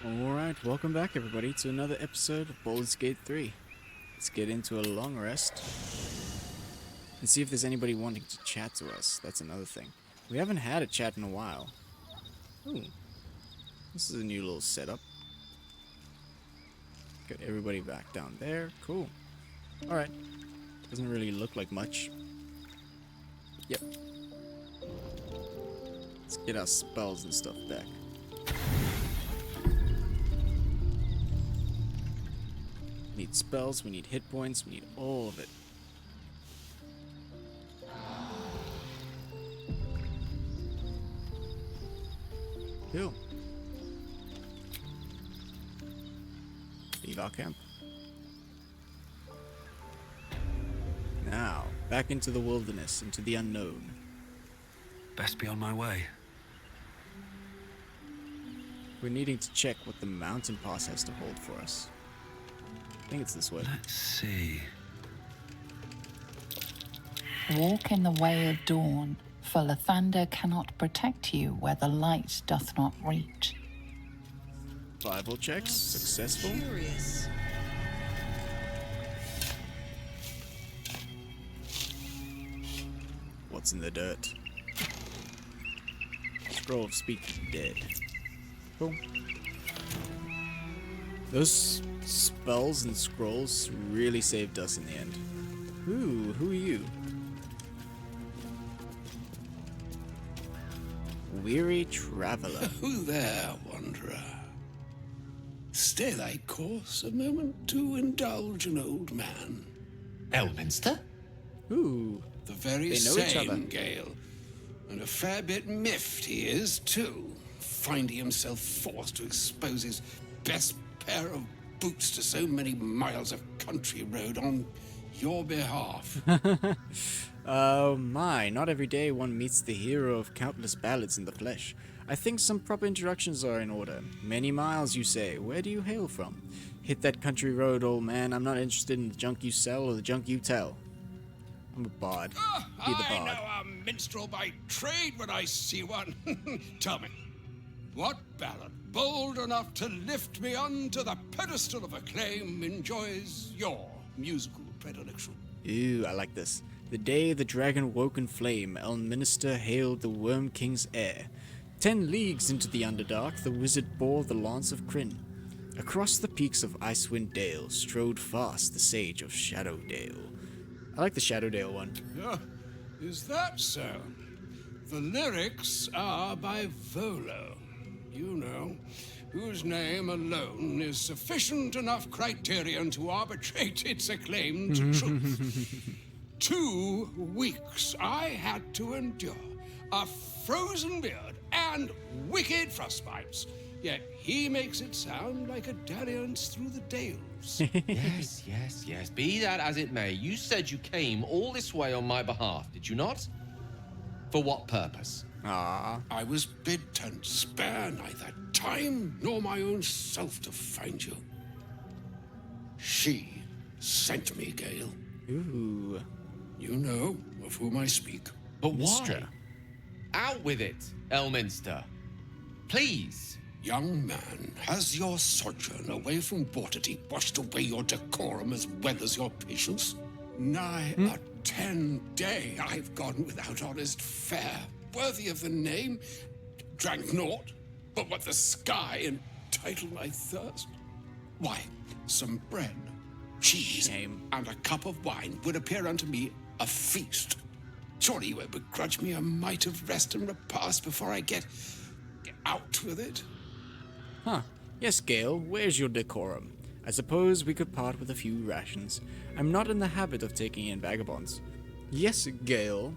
Alright, welcome back everybody to another episode of Baldur's Gate 3. Let's get into a long rest and see if there's anybody wanting to chat to us. That's another thing. We haven't had a chat in a while. Ooh, this is a new little setup. Got everybody back down there. Cool. Alright. Doesn't really look like much. Yep. Let's get our spells and stuff back. We need spells, we need hit points, we need all of it. Cool. Leave our camp. Now, back into the wilderness, into the unknown. Best be on my way. We're needing to check what the mountain pass has to hold for us. I think it's this way. Let's see. Walk in the way of dawn, for the thunder cannot protect you where the light doth not reach. Survival checks, successful. Curious. What's in the dirt? Scroll of Speak Dead. Cool. Those spells and scrolls really saved us in the end. Ooh, who are you? Weary Traveler. Who there, wanderer? Stay thy course a moment to indulge an old man. Elminster? Ooh, The very They know each other. same Gale. And a fair bit miffed he is, too, finding himself forced to expose his best pair of boots to so many miles of country road on your behalf. oh my, not every day one meets the hero of countless ballads in the flesh. I think some proper introductions are in order. Many miles, you say. Where do you hail from? Hit that country road, old man. I'm not interested in the junk you sell or the junk you tell. I'm a bard. Be the I bard. know a minstrel by trade when I see one. Tell me, what ballad, bold enough to lift me onto the pedestal of acclaim, enjoys your musical predilection? Ooh, I like this. The day the dragon woke in flame, Elminster hailed the Worm King's heir. 10 leagues into the Underdark, the wizard bore the lance of Kryn. Across the peaks of Icewind Dale strode fast the sage of Shadowdale. I like the Shadowdale one. Is that so? The lyrics are by Volo, you know, whose name alone is sufficient enough criterion to arbitrate its acclaimed truth. 2 weeks I had to endure a frozen beard and wicked frostbites, yet he makes it sound like a dalliance through the dales. Yes. Be that as it may, you said you came all this way on my behalf, did you not? For what purpose? Ah, I was bid to spare neither time nor my own self to find you. She sent me, Gale. ooh. You know of whom I speak. But why? Mistra. Out with it, Elminster. Please. Young man, has your sojourn away from Waterdeep washed away your decorum as well as your patience? Nigh a 10-day I've gone without honest fare, worthy of the name. Drank naught, but what the sky entitled my thirst. Why, some bread, cheese, Shame. and a cup of wine would appear unto me a feast. Surely you would begrudge me a mite of rest and repast before I get out with it? Huh. Yes, Gale, where's your decorum? I suppose we could part with a few rations. I'm not in the habit of taking in vagabonds. Yes, Gale.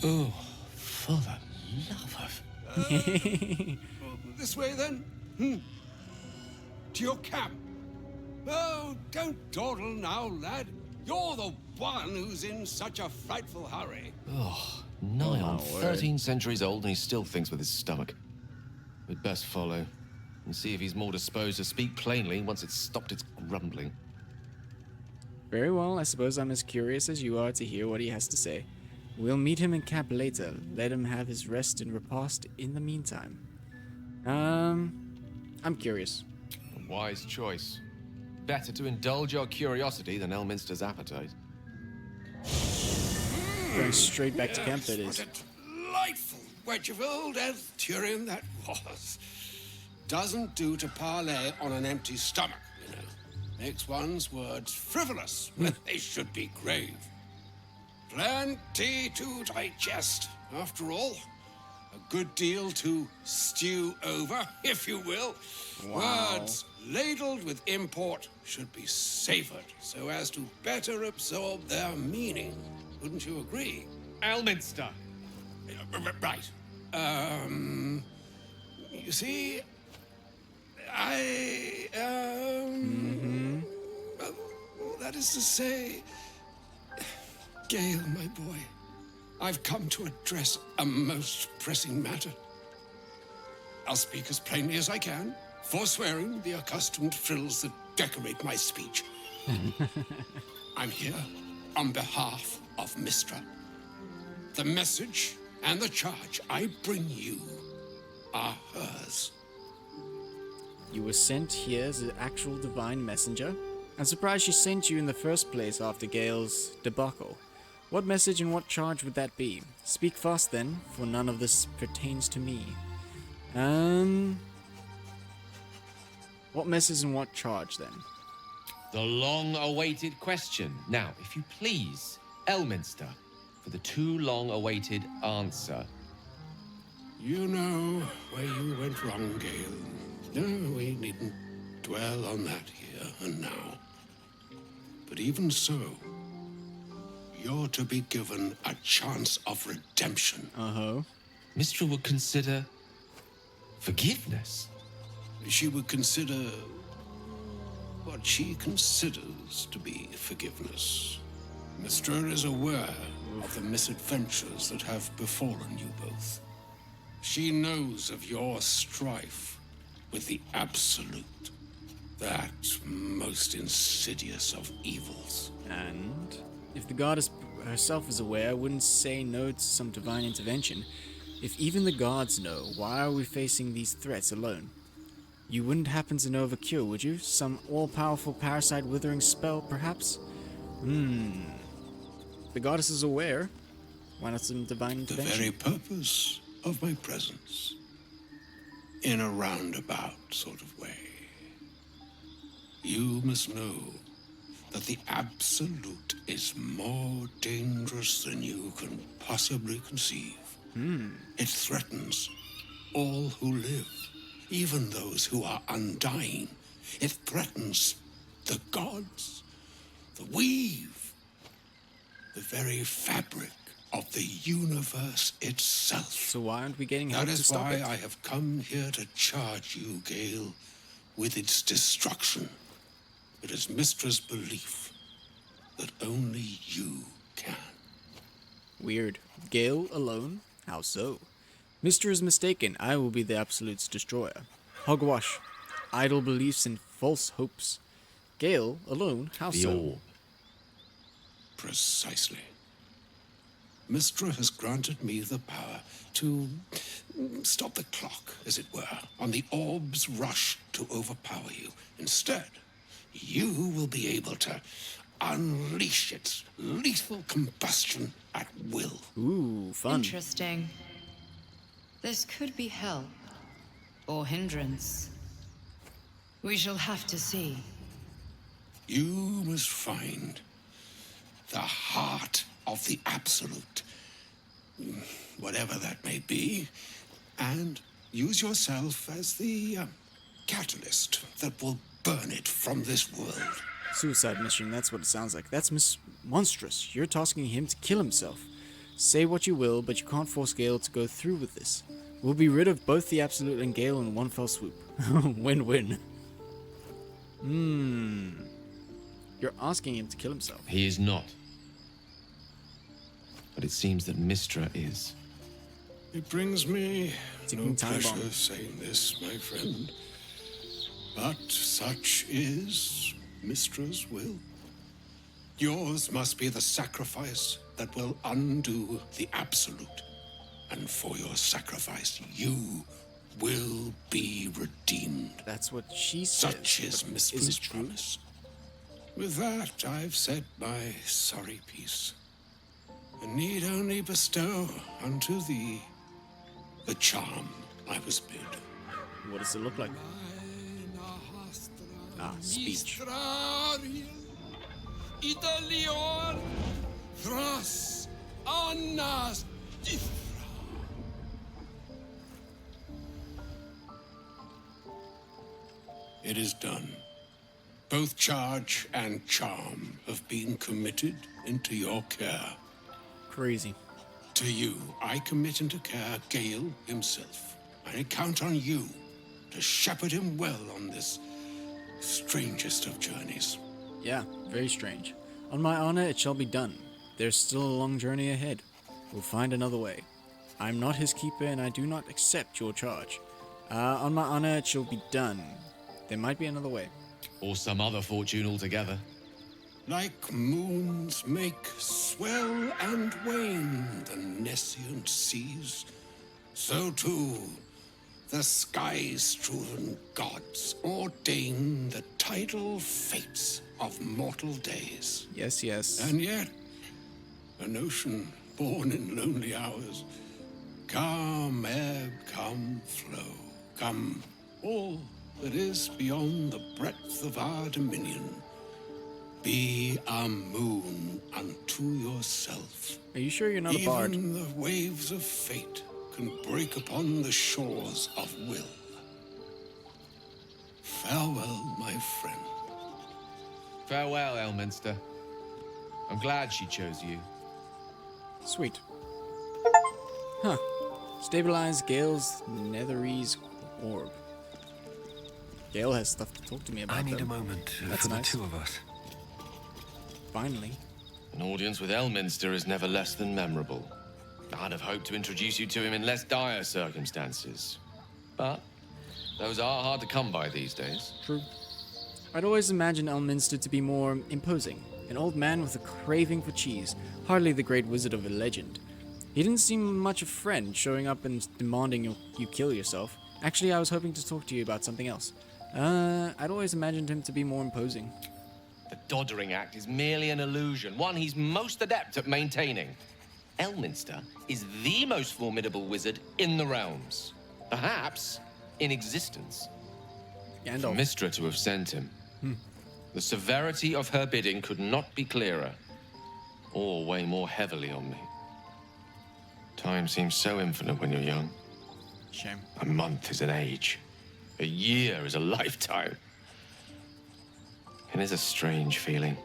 Oh, for the love of... This way, then? To your camp? Oh, don't dawdle now, lad. You're the one who's in such a frightful hurry. Nigh on word. 13 centuries old and he still thinks with his stomach. We'd best follow and see if he's more disposed to speak plainly once it's stopped its grumbling. Very well, I suppose I'm as curious as you are to hear what he has to say. We'll meet him in camp later. Let him have his rest and repast in the meantime. I'm curious. Wise choice. Better to indulge your curiosity than Elminster's appetite. Going straight back to camp, that What is. a delightful wedge of old Arthurian that was. Doesn't do to parley on an empty stomach, you know. Makes one's words frivolous when they should be grave. Plenty to digest, after all. A good deal to stew over, if you will. Wow. Words ladled with import should be savored so as to better absorb their meaning. Wouldn't you agree? Elminster! Right. You see, well, that is to say, Gale, my boy, I've come to address a most pressing matter. I'll speak as plainly as I can, forswearing the accustomed frills that decorate my speech. I'm here on behalf of Mistra. The message and the charge I bring you are hers. You were sent here as an actual divine messenger? I'm surprised she sent you in the first place after Gale's debacle. What message and what charge would that be? Speak fast then, for none of this pertains to me. What message and what charge then? The long-awaited question. Now, if you please, Elminster, for the too long-awaited answer. You know where you went wrong, Gale. No, we needn't dwell on that here and now. But even so, you're to be given a chance of redemption. Uh-huh. Mistra would consider forgiveness. She would consider what she considers to be forgiveness. Mistra is aware of the misadventures that have befallen you both. She knows of your strife with the Absolute, that most insidious of evils. And if the goddess herself is aware, I wouldn't say no to some divine intervention. If even the gods know, why are we facing these threats alone? You wouldn't happen to know of a cure, would you? Some all-powerful parasite withering spell, perhaps? The goddess is aware. Why not some divine The intervention? very purpose of my presence. In a roundabout sort of way. You must know that the Absolute is more dangerous than you can possibly conceive. It threatens all who live, even those who are undying. It threatens the gods, the weave, the very fabric of the universe itself. So why aren't we getting help That to is stop why it? I have come here to charge you, Gale, with its destruction. It is Mistra's belief that only you can. Weird. Gale alone? How so? Mr. is mistaken. I will be the Absolute's destroyer. Hogwash. Idle beliefs and false hopes. Gale alone? How The so? all. Precisely. Mistra has granted me the power to stop the clock, as it were, on the orb's rush to overpower you. Instead, you will be able to unleash its lethal combustion at will. Ooh, fun. Interesting. This could be help or hindrance. We shall have to see. You must find the heart of the Absolute, whatever that may be, and use yourself as the catalyst that will burn it from this world. Suicide mission, that's what it sounds like. That's monstrous. You're tasking him to kill himself. Say what you will, but you can't force Gale to go through with this. We'll be rid of both the Absolute and Gale in one fell swoop. Win-win. You're asking him to kill himself. He is not. But it seems that Mistra is. It brings me Ticking no time pleasure bomb. saying this, my friend. But such is Mistra's will. Yours must be the sacrifice that will undo the Absolute. And for your sacrifice, you will be redeemed. That's what she says. Such is but Mistress it true? Promise. With that, I've said my sorry piece, and need only bestow unto thee the charm I was bid. What does it look like? Speech. It is done. Both charge and charm have been committed into your care. Crazy. To you, I commit into care Gale himself. I count on you to shepherd him well on this strangest of journeys. Yeah, very strange. On my honor, it shall be done. There's still a long journey ahead. We'll find another way. I'm not his keeper, and I do not accept your charge. On my honor, it shall be done. There might be another way. Or some other fortune altogether. Like moons make swell and wane the nescient seas, so too the sky-strewn gods ordain the tidal fates of mortal days. Yes, yes. And yet, an ocean born in lonely hours, come ebb, come flow, come all that is beyond the breadth of our dominion. Be a moon unto yourself. Are you sure you're not a bard? Even the waves of fate can break upon the shores of will. Farewell, my friend. Farewell, Elminster. I'm glad she chose you. Sweet. Huh. Stabilize Gale's Netherese orb. Gale has stuff to talk to me about. I need though. a moment That's for nice. the two of us. Finally. An audience with Elminster is never less than memorable. I'd have hoped to introduce you to him in less dire circumstances. But those are hard to come by these days. True. I'd always imagined Elminster to be more imposing. An old man with a craving for cheese. Hardly the great wizard of a legend. He didn't seem much a friend, showing up and demanding you kill yourself. Actually, I was hoping to talk to you about something else. I'd always imagined him to be more imposing. The doddering act is merely an illusion, one he's most adept at maintaining. Elminster is the most formidable wizard in the realms. Perhaps in existence. For Gandalf. Mystra to have sent him. The severity of her bidding could not be clearer, or weigh more heavily on me. Time seems so infinite when you're young. Shame. A month is an age. A year is a lifetime. It is a strange feeling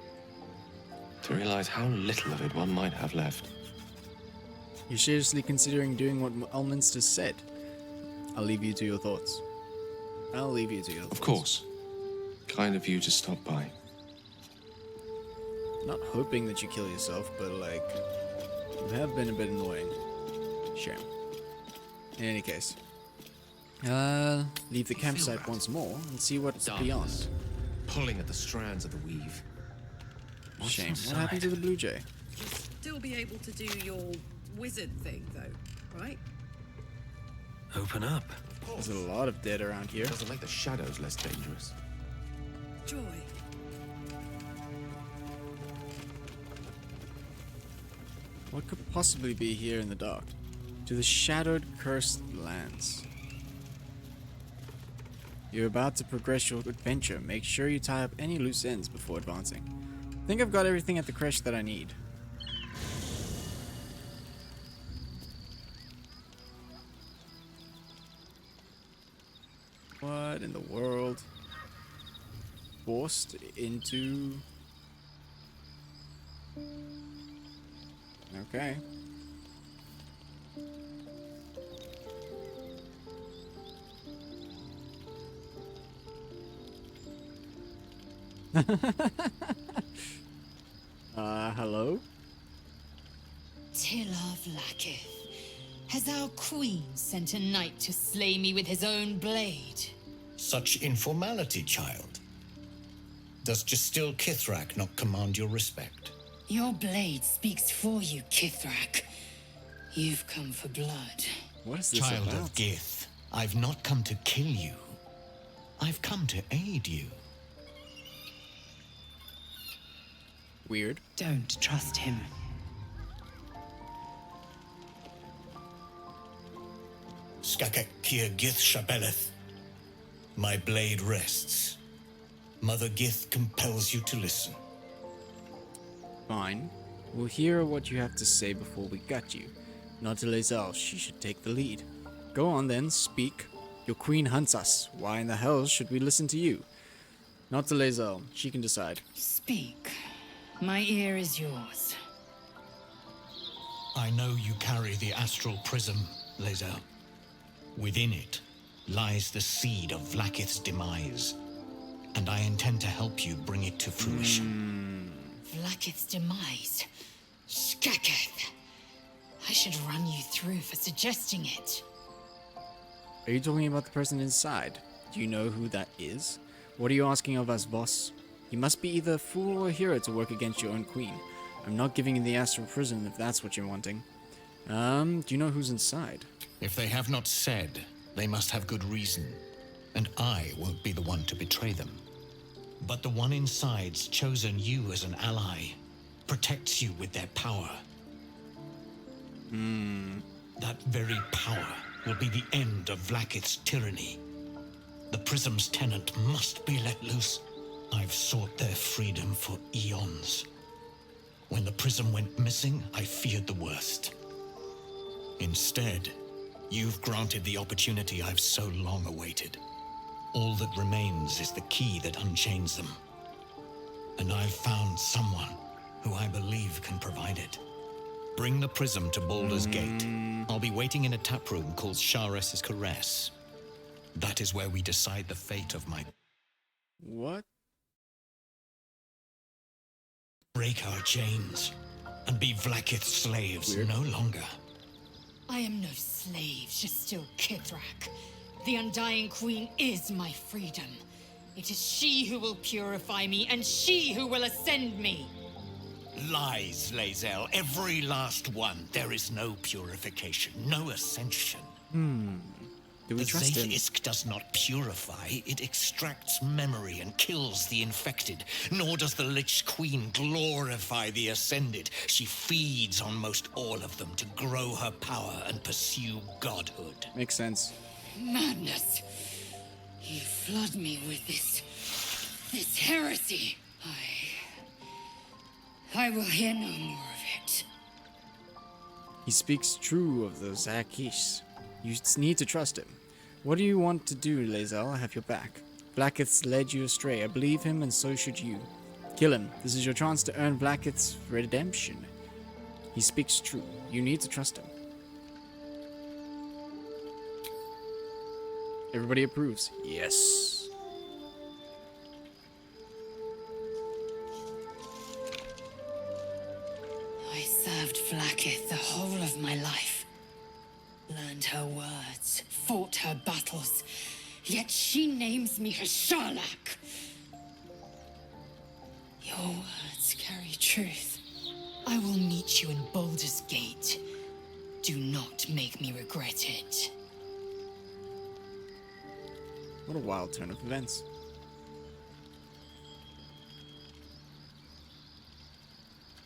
to realize how little of it one might have left. You're seriously considering doing what Elminster said? I'll leave you to your thoughts. Of course. Kind of you to stop by. Not hoping that you kill yourself, but like, you have been a bit annoying. Shame. In any case, leave the campsite once more and see what's beyond. Pulling at the strands of the weave. Shame. What happened to the blue jay? Still be able to do your wizard thing, though, right? Open up. There's a lot of dead around here. Doesn't make the shadows less dangerous. Joy. What could possibly be here in the dark? To the shadowed, cursed lands. You're about to progress your adventure. Make sure you tie up any loose ends before advancing. I think I've got everything at the crèche that I need. What in the world? Forced into... Okay. Hello? Tilov lacketh. Has our queen sent a knight to slay me with his own blade? Such informality, child. Does just still Kith'rak not command your respect? Your blade speaks for you, Kith'rak. You've come for blood. What is this Child about? of Gith, I've not come to kill you. I I've come to aid you. Weird. Don't trust him. Skakek Kia Gith Shabeleth. My blade rests. Mother Gith compels you to listen. Fine. We'll hear what you have to say before we gut you. Not to Lae'zel, she should take the lead. Go on then, speak. Your queen hunts us. Why in the hell should we listen to you? Not to Lae'zel, she can decide. Speak. My ear is yours. I know you carry the astral prism, Lae'zel. Within it lies the seed of Vlaakith's demise, and I intend to help you bring it to fruition. Vlaakith's demise. Skaketh. I should run you through for suggesting it. Are you talking about the person inside? Do you know who that is? What are you asking of us, boss? You must be either a fool or a hero to work against your own queen. I'm not giving you the astral prison if that's what you're wanting. Do you know who's inside? If they have not said, they must have good reason, and I won't be the one to betray them. But the one inside's chosen you as an ally, protects you with their power. That very power will be the end of Vlaakith's tyranny. The prism's tenant must be let loose. I've sought their freedom for eons. When the prism went missing, I feared the worst. Instead, you've granted the opportunity I've so long awaited. All that remains is the key that unchains them. And I've found someone who I believe can provide it. Bring the prism to Baldur's Gate. I'll be waiting in a taproom called Shares's Caress. That is where we decide the fate of my... What? Break our chains and be Vlaakith's slaves no longer. I am no slave, just still Kith'rak. The Undying Queen is my freedom. It is she who will purify me, and she who will ascend me. Lies, Lae'zel. Every last one. There is no purification, no ascension. Do we The trust him? Zayt-Isk does not purify, it extracts memory and kills the infected. Nor does the Lich Queen glorify the ascended. She feeds on most all of them to grow her power and pursue godhood. Makes sense. Madness. You flood me with this heresy. I will hear no more of it. He speaks true of the Zayt-Isk. You need to trust him. What do you want to do, Lae'zel? I have your back. Vlaakith's led you astray. I believe him, and so should you. Kill him. This is your chance to earn Vlaakith's redemption. He speaks true. You need to trust him. Everybody approves. Yes. I served Vlaakith the whole of my life. Learned her words, fought her battles, yet she names me her Sharlak. Your words carry truth. I will meet you in Baldur's Gate. Do not make me regret it. What a wild turn of events.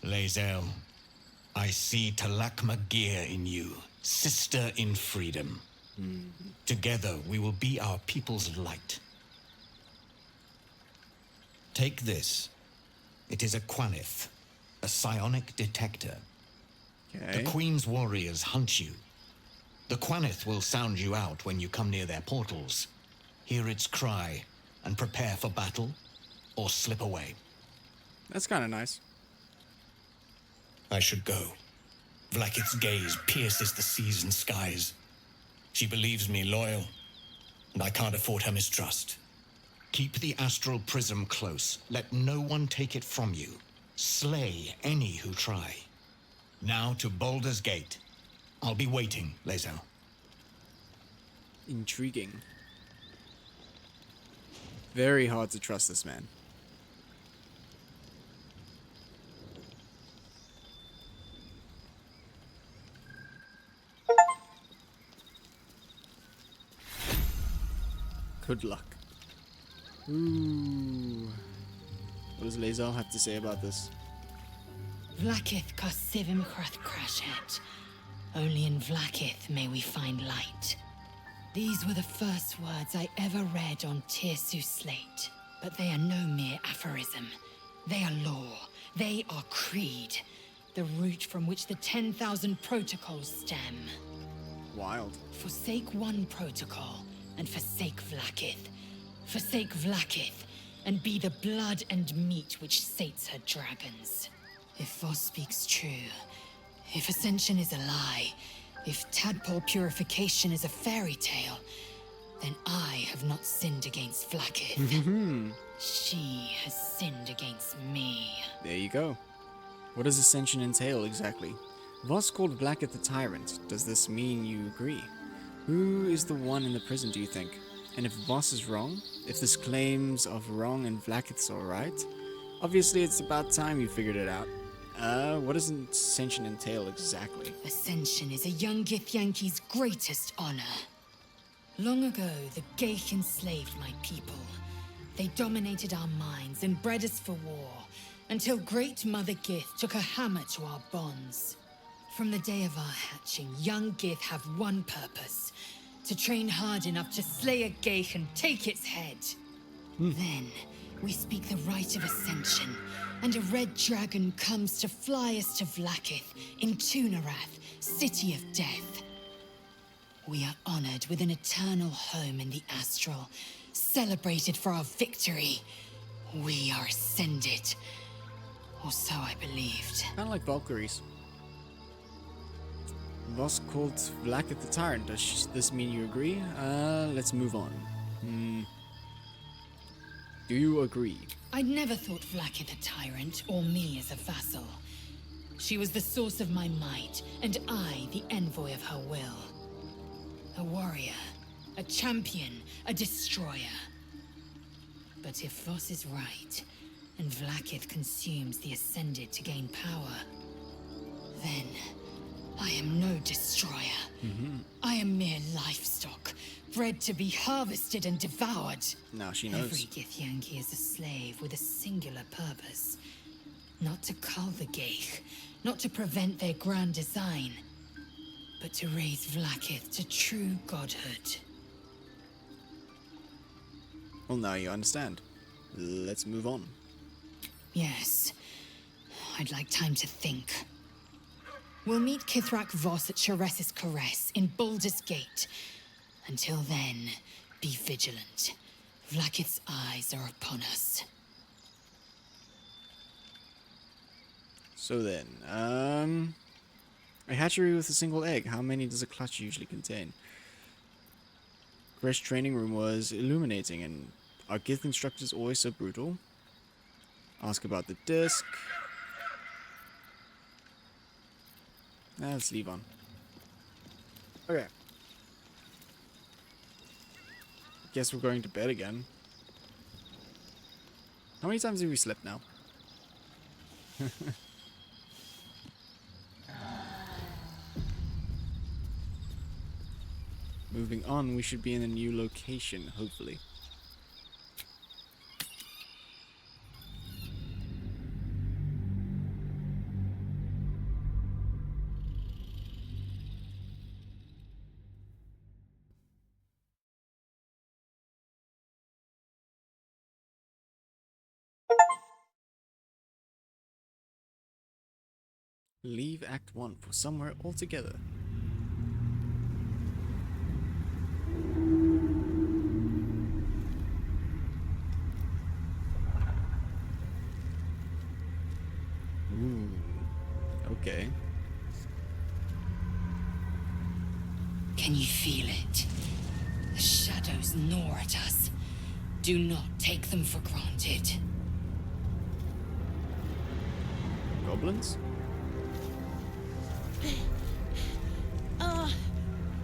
Lae'zel, I see Talakma Gear in you, sister in freedom. Together we will be our people's light. Take this. It is a Quanith, a psionic detector. Okay. The Queen's warriors hunt you. The Quanith will sound you out when you come near their portals. Hear its cry and prepare for battle, or slip away. That's kind of nice. I should go. Vlaakith's gaze pierces the seas and skies. She believes me loyal, and I can't afford her mistrust. Keep the astral prism close. Let no one take it from you. Slay any who try. Now to Baldur's Gate. I'll be waiting, Lae'zel. Intriguing. Very hard to trust this man. Good luck. Ooh. What does Lae'zel have to say about this? Vlakith Kosivim Krath Krashet. Only in Vlakith may we find light. These were the first words I ever read on Tirsu's slate. But they are no mere aphorism. They are law. They are creed. The root from which the 10,000 protocols stem. Wild. Forsake one protocol, and forsake Vlakith. Forsake Vlakith, and be the blood and meat which sates her dragons. If Voss speaks true, if Ascension is a lie, if tadpole purification is a fairy tale, then I have not sinned against Vlakith. She has sinned against me. There you go. What does Ascension entail exactly? Voss called Vlakith the Tyrant. Does this mean you agree? Who is the one in the prison, do you think? And if Voss is wrong, if this claims of wrong and Vlakith's alright, obviously it's about time you figured it out. What does Ascension entail exactly? Ascension is a young Githyanki's greatest honor. Long ago, the Geich enslaved my people. They dominated our minds and bred us for war, until Great Mother Gith took a hammer to our bonds. From the day of our hatching, young Gith have one purpose: to train hard enough to slay a Geich and take its head. Then, we speak the rite of Ascension, and a red dragon comes to fly us to Vlakith in Tunarath, City of Death. We are honored with an eternal home in the Astral, celebrated for our victory. We are ascended. Or so I believed. Kind of like Valkyries. Voss called Vlakith the Tyrant. Does this mean you agree? Let's move on. Do you agree? I'd never thought Vlakith a tyrant, or me as a vassal. She was the source of my might, and I the envoy of her will. A warrior, a champion, a destroyer. But if Voss is right, and Vlakith consumes the Ascended to gain power, then I am no destroyer. I am mere livestock, bred to be harvested and devoured. Now she knows. Every Githyanki is a slave with a singular purpose. Not to cull the Geich, not to prevent their grand design, but to raise Vlakith to true godhood. Well, now you understand. Let's move on. Yes. I'd like time to think. We'll meet Kith'rak Voss at Chares's Caress in Baldur's Gate. Until then, be vigilant. Vlakith's eyes are upon us. So then, a hatchery with a single egg. How many does a clutch usually contain? Fresh training room was illuminating, and are Gith instructors always so brutal? Ask about the disc. Let's leave on. Okay. Guess we're going to bed again. How many times have we slept now? Moving on, we should be in a new location, hopefully. Leave Act 1 for somewhere altogether. Ooh, okay. Can you feel it? The shadows gnaw at us. Do not take them for granted. Goblins?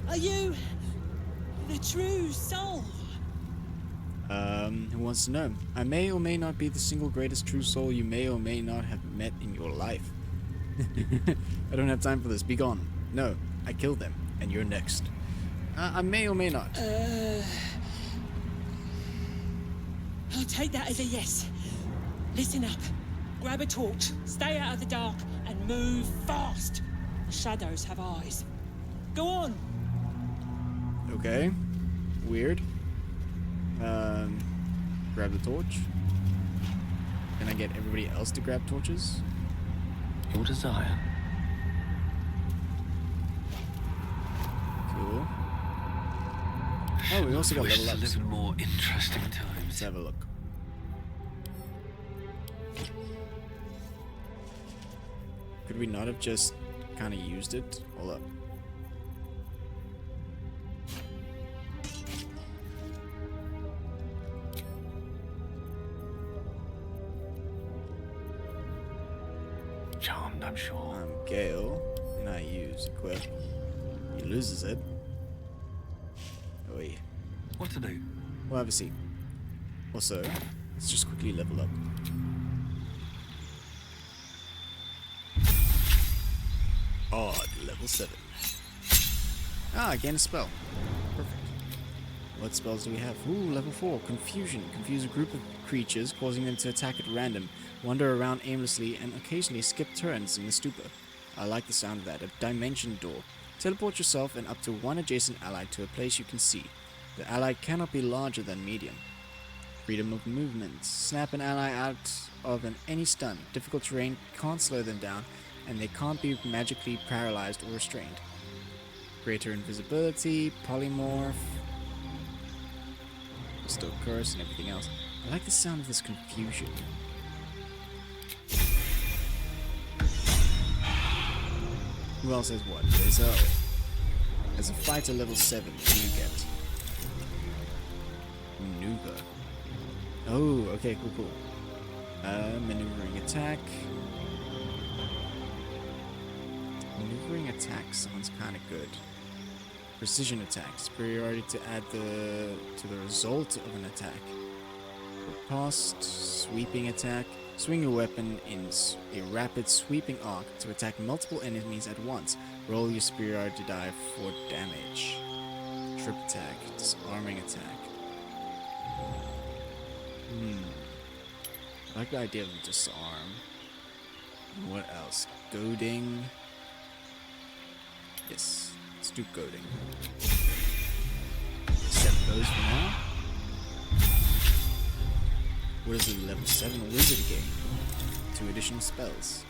Are you the true soul? Who wants to know? I may or may not be the single greatest true soul you may or may not have met in your life. I don't have time for this. Be gone. No, I killed them, and you're next. I may or may not. I'll take that as a yes. Listen up. Grab a torch, stay out of the dark, and move fast. The shadows have eyes. Go on. Okay. Weird. Grab the torch. Can I get everybody else to grab torches? Your desire. Cool. Oh, we also got Wish level to ups. live in more interesting Let's times. have a look. Could we not have just kind of used it? Hold up. Charmed, I'm sure. I'm Gale, and I use equip. He loses it. Oh yeah. What to do? We'll have a seat. Also, let's just quickly level up. Odd, level 7. Ah, gain a spell. Perfect. What spells do we have? Ooh, level 4. Confusion. Confuse a group of creatures, causing them to attack at random, wander around aimlessly, and occasionally skip turns in the stupor. I like the sound of that. A dimension door. Teleport yourself and up to one adjacent ally to a place you can see. The ally cannot be larger than medium. Freedom of movement. Snap an ally out of any stun. Difficult terrain can't slow them down, and they can't be magically paralyzed or restrained. Greater invisibility, polymorph, still curse, and everything else. I like the sound of this confusion. Who else has what? There's as a fighter level 7, what do you get? Maneuver. Oh, okay, cool. Maneuvering attack. Maneuvering attack sounds kind of good. Precision attack. Superiority to add to the result of an attack. Riposte. Sweeping attack. Swing your weapon in a rapid sweeping arc to attack multiple enemies at once. Roll your superiority die for damage. Trip attack. Disarming attack. I like the idea of disarm. What else? Goading. Yes, let's do goading. Set those for now. What is a level 7 wizard gain? 2 additional spells.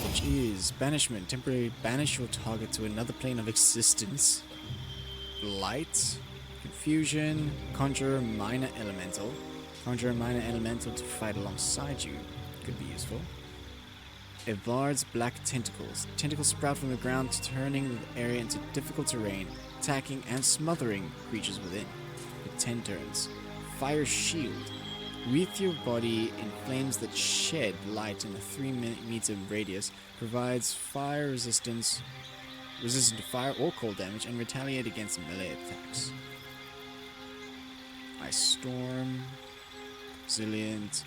Which is banishment. Temporarily banish your target to another plane of existence. Light. Confusion. Conjure minor elemental. Conjure a minor elemental to fight alongside you. Could be useful. Evard's black tentacles. Tentacles sprout from the ground, turning the area into difficult terrain, attacking and smothering creatures within. For 10 turns. Fire shield. Wreath your body in flames that shed light in a 3-meter radius. Provides fire resistance, resistant to fire or cold damage, and retaliate against melee attacks. Ice storm. Resilient.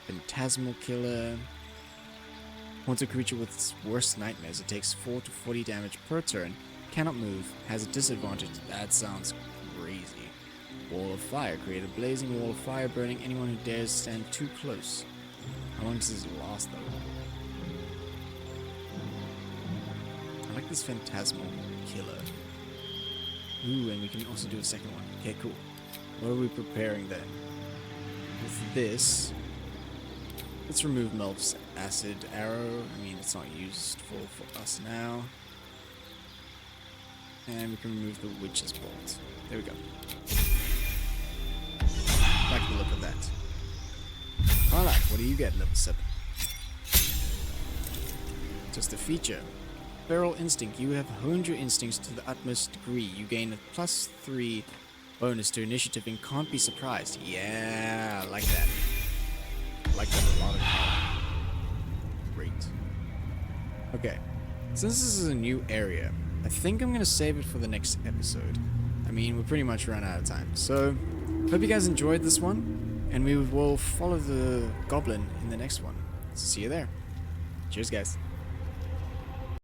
Phantasmal killer. Haunts a creature with its worst nightmares. It takes 4 to 40 damage per turn. Cannot move. Has a disadvantage. That sounds crazy. Wall of fire. Create a blazing wall of fire burning anyone who dares stand too close. How long does this last though? I like this phantasmal killer. Ooh, and we can also do a second one. Okay, cool. What are we preparing then? With this, let's remove Melf's acid arrow. I mean, it's not useful for us now. And we can remove the witch's bolt. There we go. Like the look of that. Alright, what do you get, level 7? Just a feature. Feral Instinct. You have honed your instincts to the utmost degree. You gain a +3 bonus to initiative and can't be surprised. Yeah, I like that. I like that a lot. Great. Okay. Since this is a new area, I think I'm gonna save it for the next episode. I mean, we're pretty much run out of time. So, hope you guys enjoyed this one, and we will follow the goblin in the next one. See you there. Cheers, guys.